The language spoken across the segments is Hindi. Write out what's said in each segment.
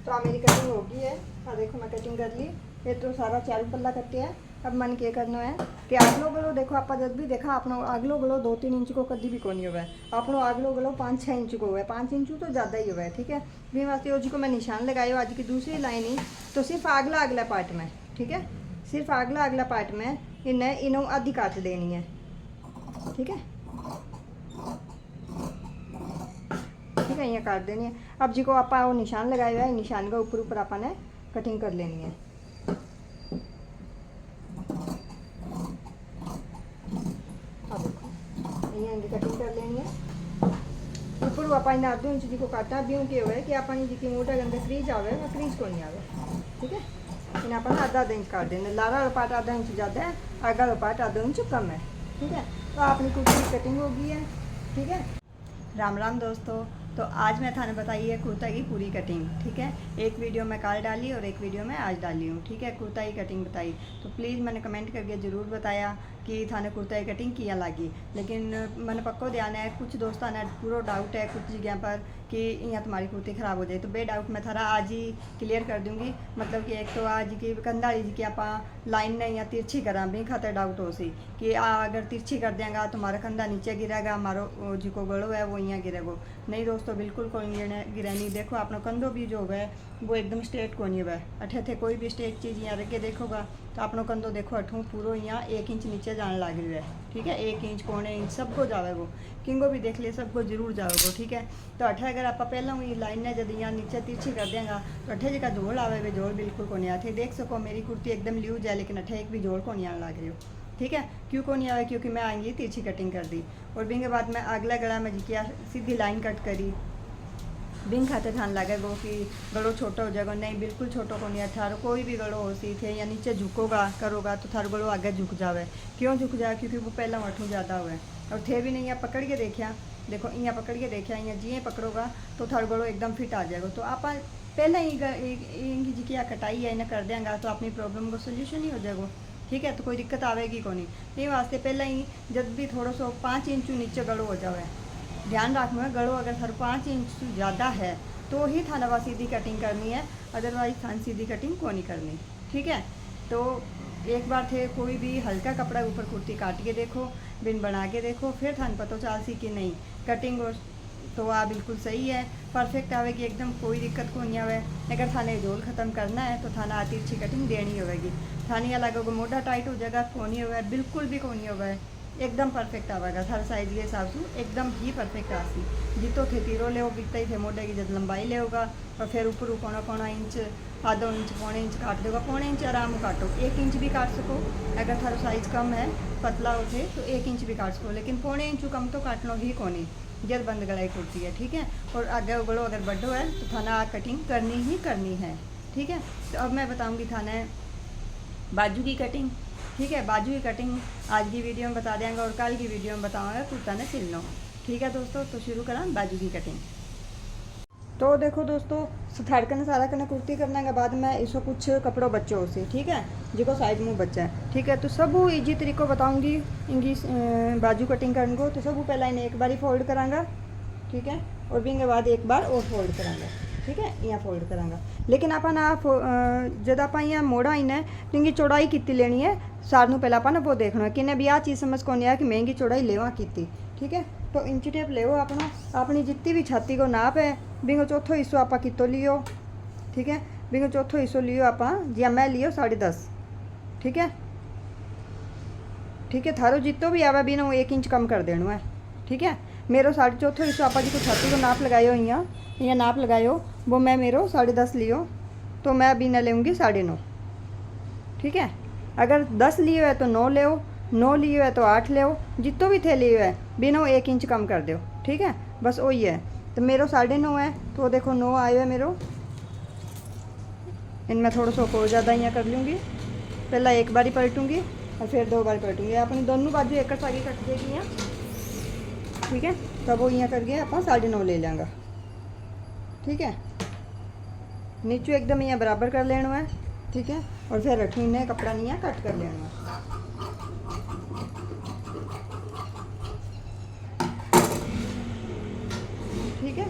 तो आ मेरी कटिंग हो गई है। हाँ देखो मैं कटिंग कर ली। ये तो सारा चारू पल्ला कटे है। अब मन क्या करना है कि आगलो गलो देखो आप जब भी देखा अपना आगलो गलो 2-3 इंच को कभी भी कोनी हुआ है। अपनो आगलो गलो 5-6 इंच को हुआ है। 5 इंच तो ज़्यादा ही हुआ है। ठीक है, भी वास्ते आज को मैं निशान लगाया आज की दूसरी लाइन ही तो सिर्फ अगला पार्ट में। ठीक है, सिर्फ अगला पार्ट में इन्हें आधी काट देनी है। ठीक है, ठीक है, यहाँ काट देनी है। अब जी को आप निशान लगाया हुआ है, निशान का ऊपर आपने कटिंग कर लेनी है। अब देखो यहाँ की कटिंग कर लेनी है। ऊपर आप आधो इंच जी को काटा भी के हुआ है कि अपनी जी की मोटा के अंदर क्रीज आवे ना क्रीज को नहीं आवे। ठीक है, इन्हें अपन आधा इंच काट देना। लारा वाला पार्ट आधा इंच ज़्यादा है, आगा वाला पार्ट आधा इंच कम है। ठीक है, तो अपनी कुर्ती की कटिंग हो गई है। ठीक है, राम राम दोस्तों। तो आज मैं थाने बताई है कुर्ता की पूरी कटिंग। ठीक है, एक वीडियो मैं कल डाली और एक वीडियो मैं आज डाली हूँ। ठीक है, कुर्ता की कटिंग बताई तो प्लीज़ मैंने कमेंट करके ज़रूर बताया कि थाने कुर्ता की कटिंग किया लगी। लेकिन मैंने पक्को ध्यान है कुछ दोस्तों ने पूरा डाउट है कुछ जगह पर कि यहाँ तुम्हारी कुर्ती ख़राब हो जाए। तो बे डाउट मैं थारा आज ही क्लियर कर दूँगी। मतलब कि एक तो आज की कंधा जी की आप लाइन ने यहाँ तिरछी करा भी खातर डाउट हो सी कि अगर तिरछी कर देंगे तो हमारा कंधा नीचे गिरेगा, हमारो जी को गलो है वो यहाँ गिरेगो। नहीं दोस्तों, बिल्कुल कोई गिरा नहीं। देखो अपना कंधो भी जो है वो एकदम स्ट्रेट को नहीं है। अठे थे कोई भी स्ट्रेट चीज़ यहाँ रख के देखोगा तो अपना कंधो देखो अठू पूरा यहाँ 1 इंच नीचे जाने लग रही है। ठीक है, 1 इंच पौने इंच सबको जाएगो। किंगो भी देख लिए सबको जरूर जाओगो। ठीक है, तो अठे अगर आप पहला हुई लाइन ने जब यहाँ नीचे तिरछी कर देंगे तो अठे जगह जोड़ आवे वे जोड़ बिल्कुल को नहीं आते। देख सको मेरी कुर्ती एकदम ल्यूज है लेकिन अठे एक भी जोड़ को नहीं आने लग रही हो। ठीक है, क्यों को नहीं आवे क्योंकि मैं आएंगी तिरछी कटिंग कर दी। और बिंग के बाद मैं अगला गला में जी सीधी लाइन कट करी। बिंग खाते ठान लगे गो कि गलो छोटा हो जाएगा। नहीं, बिल्कुल छोटो को नहीं है। थारो कोई भी गलो हो सी थे या नीचे झुकोगा करोगा तो थारो गलो आगे झुक जावे। क्यों झुक जाए क्योंकि वो पहला मठू ज़्यादा हुआ है। और थे भी नहीं, यहाँ पकड़ के देखिया देखो, यहाँ पकड़ के देखिया यहाँ जी पकड़ोगा तो थारो गलो एकदम फिट आ जाएगा। तो आप पहले ही इनकी जी की कटाई है इन्हें कर देंगे तो अपनी प्रॉब्लम का सोल्यूशन ही हो जाएगा। ठीक है, तो कोई दिक्कत आवेगी को नहीं वास्ते पहले ही जब भी थोड़ा सो 5 इंच नीचे गलो हो जाए। ध्यान रखना है गलो अगर थारा 5 इंच ज़्यादा है तो ही थाना वा सीधी कटिंग करनी है, अदरवाइज थान सीधी कटिंग को नहीं करनी। ठीक है, तो एक बार थे कोई भी हल्का कपड़ा ऊपर कुर्ती काट के देखो, बिन बना के देखो, फिर थान पता चल सी कि नहीं कटिंग और तो आ बिल्कुल सही है, परफेक्ट आवेगी एकदम कोई दिक्कत को नहीं आवे। अगर थाने जोल ख़त्म करना है तो थाना तिरछी कटिंग देनी होगी। थानी अलग होगा मोटा टाइट हो जाएगा को नहीं होगा, बिल्कुल भी को नहीं होगा, एकदम परफेक्ट आवेगा। हर साइज के हिसाब से एकदम ही परफेक्ट आसी। जितो थे तीरो ले बिकता ही थे मोटे की जब लंबाई ले होगा और फिर ऊपर पौना इंच आधो इंच पौने इंच काट देगा। पौने इंच आराम काटो, 1 इंच भी काट सको। अगर थारो साइज कम है पतला होते तो 1 इंच भी काट सको, लेकिन पौने इंच कम तो काटना ही को नहीं जब बंद गलाई कुर्ती है। ठीक है, और आगे गलो अगर बड़ो है तो थाना कटिंग करनी ही करनी है। ठीक है, तो अब मैं बताऊँगी थाने बाजू की कटिंग। ठीक है, बाजू की कटिंग आज की वीडियो में बता देंगे और कल की वीडियो में बताऊँगा कुर्ता ने सिलना। ठीक है दोस्तों, तो शुरू करा बाजू की कटिंग। तो देखो दोस्तों, थड़कन सारा कने कुर्ती करने के बाद मैं इसको कुछ कपड़ों बच्चों से, ठीक है, जिको साइज मुँह बच्चा है। ठीक है, तो सब इजी तरीको बताऊँगी इनकी बाजू कटिंग करने को। तो सब पहला इन्हें एक बार ही फोल्ड करांगा। ठीक है, और भी के बाद एक बार और फोल्ड करांगा। ठीक है, यहाँ फोल्ड करांगा। लेकिन अपन जब आप यहाँ मोड़ा इन्हें तो इनकी चौड़ाई कितनी लेनी है सारू पहला अपन वो देखना है कि इन्हें भी आ चीज़ समझ को नहीं आया कि महंगी चौड़ाई लेवा की। ठीक है, तो इंची टेप ले अपना अपनी जितनी भी छाती को नाप है बिंगो चौथो हिस्सों आप कितो लियो। ठीक है, बिंगो चौथो हिस्सों लियो आप जी मैं लियो 10.5। ठीक है, ठीक है, थारो जितो भी आवे बिना 1 इंच कम कर देना है। ठीक है, मेरो 4.5 हिस्सों आप जी को छाती को नाप लगायो यहाँ नाप लगायो वो मैं मेरो 10.5 लियो तो मैं अभी न लेंगी 9.5। ठीक है, अगर 10 लियो है तो 9 ले, 9 लियो है तो 8 ले, जितो भी थे लियो है बिना 1 इंच कम कर दो। ठीक है, बस वही है। तो मेरो 9.5 है तो देखो 9 आयो है मेरो। इनमें थोड़ा सा और ज़्यादा यहाँ कर लूँगी। पहला एक बार ही पलटूँगी और फिर 2 बार पलटूँगी। अपनी दोनों बाजू एक साड़ी कट देगी यहाँ। ठीक है, तब वो यहाँ करके आप 9.5 ले लेंगे। ठीक है, नीचू एकदम यहाँ बराबर कर लेना है। ठीक है, और फिर रखनी ने कपड़ा नहीं है कट कर लेना है। ठीक है,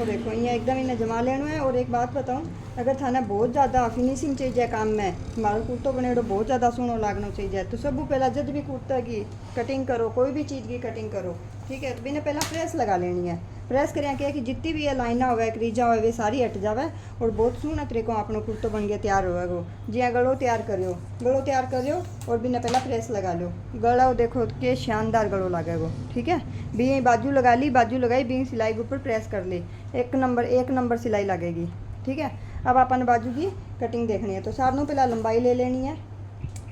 तो देखो ये एकदम इन्हें जमा लेना है। और एक बात बताऊँ, अगर थाने बहुत ज़्यादा फिनिशिंग चाहिए काम में, हमारा कुर्तो बनेड़ो बहुत ज़्यादा सोनो लागना चाहिए, तो सब पहला जब भी कुर्ता की कटिंग करो, कोई भी चीज़ की कटिंग करो, ठीक है, तो बिना पहला प्रेस लगा लेनी है। प्रेस करें क्या कि जितनी भी लाइना हो क्रीजा हो वे सारी हट जावे और बहुत सोहना तरीकों अपनो कुर्तो बन गया तैयार होगा। जिया गलो तैयार करियो, गलो तैयार करियो और बिना पहला प्रेस लगा लो। गला देखो के शानदार गलो लगेगा, ठीक है। बी बाजू लगा ली, बाजू लगाई, बी सिलाई के ऊपर प्रेस कर ली, एक नंबर सिलाई लगेगी, ठीक है। अब अपन बाजू की कटिंग देखनी है, तो सारों पहला लंबाई ले लेनी है,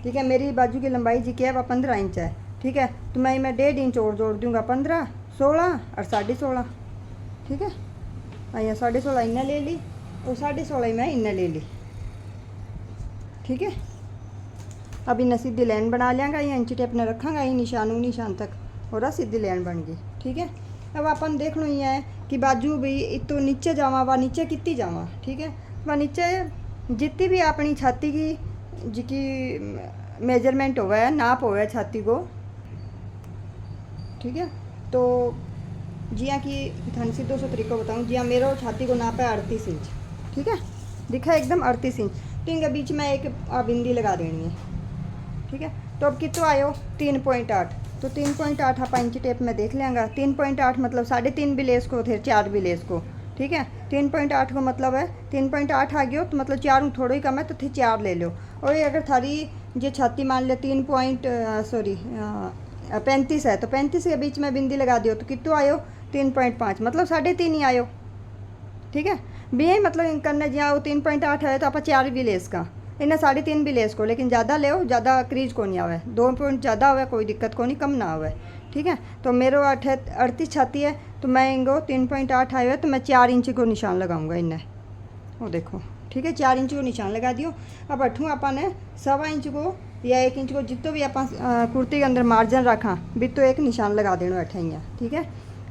ठीक है। मेरी बाजू की लंबाई जी क्या है, 15 इंच है, ठीक है। तो मैं 1.5 इंच और जोड़ दूँगा, 15, 16 और 16.5, ठीक है। यहाँ 16.5 इन्हें ले ली और 16.5 मैं इन्हें ले ली, ठीक है। अब इन्हें सीधी लाइन बना लियांगा, या इंची टेप ने रखांगा ये निशान तक और सीधी लाइन बन गई, ठीक है। अब अपन देख लो ये है कि बाजू भी तो नीचे जावा व नीचे कितनी जावा, ठीक है। व नीचे जितनी भी अपनी छाती की जिकी मेजरमेंट होगा है, नाप होगा है छाती को, ठीक है। तो जिया कि थाने सीधो सो तरीका बताऊँ, जिया मेरा छाती को नाप है 38 इंच, ठीक है, दिखा एकदम 38 इंच। तो इनके बीच में एक बिंदी लगा देनी है, ठीक है। तो अब कितना आयो 3.8, तो 3.8 आप इंची टेप में देख लेंगे। 3.8 मतलब 3.5 भी लेस को, फिर 4 भी लेस को, ठीक है। 3.8 को मतलब है 3.8 आ गयो, तो मतलब 4 थोड़ा ही कम है, तो थे 4 ले लो। और ये अगर थारी जो छाती मान लो 35 है, तो 35 के बीच में बिंदी लगा दियो, तो कितना आयो 3.5 मतलब 3.5 ही आयो, ठीक है। भी मतलब करने जहाँ वो 3.8 है, तो आप 4 भी लेस का, इन्हें 3.5 भी लेस को, लेकिन ज़्यादा ले ज़्यादा क्रीज को नहीं आवे, 2 पॉइंट ज़्यादा आवे कोई दिक्कत को नहीं, कम ना आवे, ठीक है। तो मेरे 38 छाती है, तो मैं इनको 3.8 आए हुए, तो मैं 4 इंच को निशान लगाऊंगा इन्हें, वो देखो, ठीक है। 4 इंच को निशान लगा दियो। अब अठूँ अपन 1.25 इंच को या 1 इंच को जितो भी अपन कुर्ती के अंदर मार्जिन रखा भी, तो एक निशान लगा देना अठैया, ठीक है।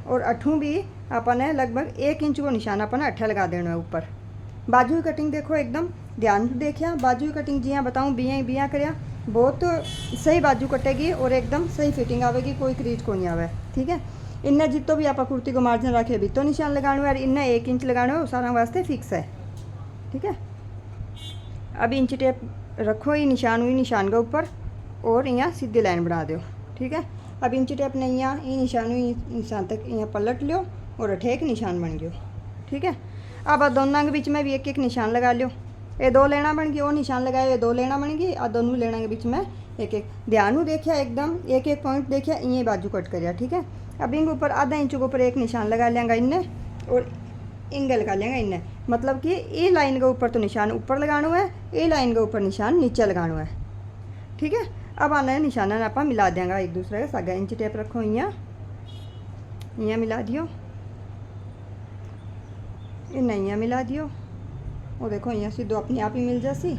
और अठूँ भी अपन लगभग 1 इंच को निशान अपन अठा लगा देना है ऊपर। बाजू की कटिंग देखो एकदम ध्यान से देखिया, बाजू की कटिंग जियाँ बताऊँ बियाँ करिया बहुत सही बाजू कटेगी और एकदम सही फिटिंग आवेगी, कोई क्रीज को नहीं आवे, ठीक है। इन्हें जितो भी आप कुर्ती को मार्जिन रखे भी तो निशान लगाने है, और इन्हें 1 इंच लगाना है, सारा वास्ते फिक्स है, ठीक है। अब इंच टेप रखो ही निशान के ऊपर और यहाँ सीधी लाइन बना दो, ठीक है। अब इंच टेप ने यहाँ ये निशान तक यहाँ पलट लो और अठे एक निशान बन गयो, ठीक है। अब दोनों के बीच में भी एक निशान लगा लो, ये 2 लेना बन गई, वो निशान लगाए, ये 2 लेना बन गई, और दोनों लेना के बीच में एक ध्यान देखिया एकदम एक पॉइंट देखिया, ये बाजू कट करिया, ठीक है। अब इनके ऊपर आधा इंच के ऊपर एक निशान लगा लेंगा इन्हें, और इंगल लगा लेंगे इन्हें, मतलब कि ये लाइन के ऊपर तो निशान ऊपर लगाना है, ये लाइन के ऊपर निशान नीचे लगाना है, ठीक है। अब आना है निशाना आप मिला देंगे एक दूसरे का सागा। इंच टेप रखो, यहाँ मिला दियो, इन्हें मिला दियो, वो देखो यहाँ सीधो अपने आप ही मिल जासी,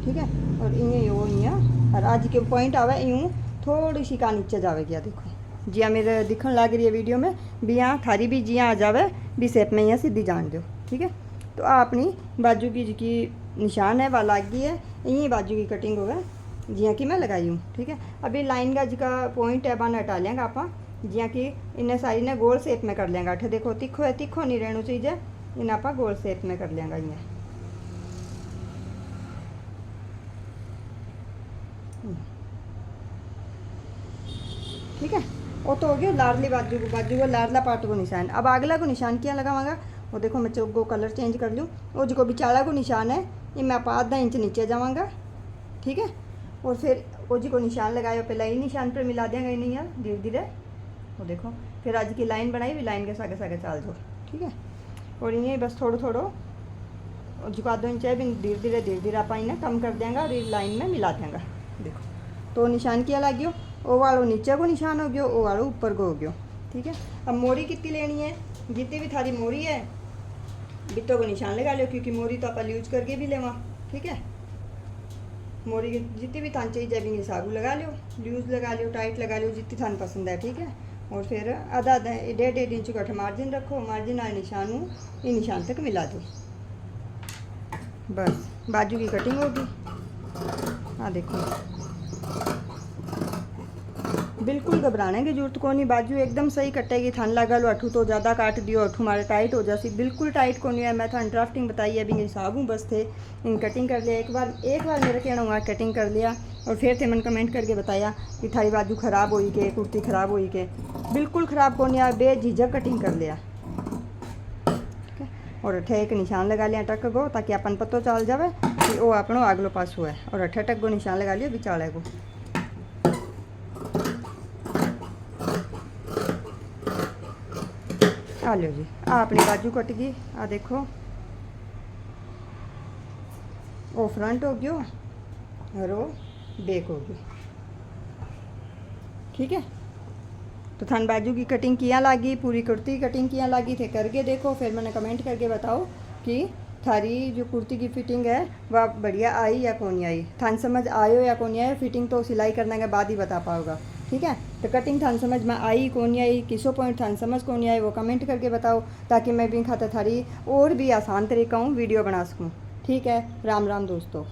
ठीक है। और यहाँ और आज के पॉइंट आवे यूँ थोड़ी सी का नीचे जाएगी, देखो जिया मेरे दिखन लग रही है वीडियो में भी, यहाँ थारी भी जिया आ जावे भी शेप में यहाँ सीधी जान दो, ठीक है। तो अपनी बाजू की जी निशान है वह लग गई है, यही बाजू की कटिंग होगा जिया कि मैं लगाई हूँ, ठीक है। अभी लाइन का जी का पॉइंट है बन हटा लेंगे आप, जिया कि इन्हें सारी ने गोल शेप में कर लेंगे। अठे देखो तिखो है, तिखो नहीं रहना चाहिए, इन्हें आप गोल शेप में कर लेंगे इन्हें, ठीक है। वो तो हो गया लाडली बाजू को लाडला पार्ट को निशान। अब अगला को निशान क्या लगावांगा, वो देखो मैं चौक को कलर चेंज कर लूँ, वो जो बिचाला को निशान है ये मैं आप आधा इंच नीचे जावांगा, ठीक है। और फिर वो जी को निशान लगाए पहले ही निशान पर मिला देंगे इन्हें यार धीरे धीरे, वो देखो फिर आज की लाइन बनाई भी लाइन के सागे सागे चाल दो, ठीक है। और इन्हें बस थोड़ो थोड़ो झुका दो इंच है भी, धीरे धीरे आप इन्हें कम कर देंगे और लाइन में मिला देंगे, देखो। तो निशान क्या लग गयो, वो वालों नीचे को निशान हो गयो, वो वालों ऊपर को हो गयो, ठीक है। अब मोरी कितनी लेनी है, जितनी भी थारी मोरी है बिट्टों को निशान लगा लो, क्योंकि मोरी तो आप यूज करके भी लेवा, ठीक है। मोरी की जितनी भी थान चाहिए जब सागू लगा लो, लूज लगा लो, टाइट लगा लो, जितनी थान पसंद है, ठीक है। और फिर आधा 1.5 इंच का मार्जिन रखो, मार्जिन वाले निशान ये निशान तक मिला दो, बस बाजू की कटिंग होगी। हाँ देखो बिल्कुल घबराने की जरूरत को नहीं, बाजू एकदम सही कटेगी। थान लगा लो अठू तो ज़्यादा काट दियो, अठू मारे टाइट हो जासी, बिल्कुल टाइट को नहीं है। मैं थान ड्राफ्टिंग बताई अभी हिसाब हूँ बस थे इन कटिंग कर लिया। एक बार मेरे कहना हुआ कटिंग कर लिया और फिर थे मैंने कमेंट करके बताया कि थारी बाजू ख़राब हुई के, कुर्ती ख़राब हुई के, बिल्कुल ख़राब को नहीं है, बेझिझक कटिंग कर लिया। और अठे एक निशान लगा लिया टक गो, ताकि अपन पतो चल जाए कि वो अपनों आगलो पासो है। और अठे टक गो निशान लगा लिया बिचाले को। आ लो जी, आ अपनी बाजू कट गई। आ देखो वो फ्रंट हो गयो और वो बैक हो गई। ठीक है, तो थान बाजू की कटिंग किया लागी, पूरी कुर्ती की कटिंग किया लागी थे करके देखो, फिर मैंने कमेंट करके बताओ कि थारी जो कुर्ती की फिटिंग है वह बढ़िया आई या कौन आई, थान समझ आयो या कौन आई। फिटिंग तो सिलाई करने के बाद ही बता पाओगा। ठीक है, तो कटिंग थान समझ में आई कौन आई, किसो पॉइंट थान समझ कौन आई, वो कमेंट करके बताओ, ताकि मैं भी खाता थारी और भी आसान तरीका हूँ वीडियो बना सकूँ। ठीक है, राम राम दोस्तों।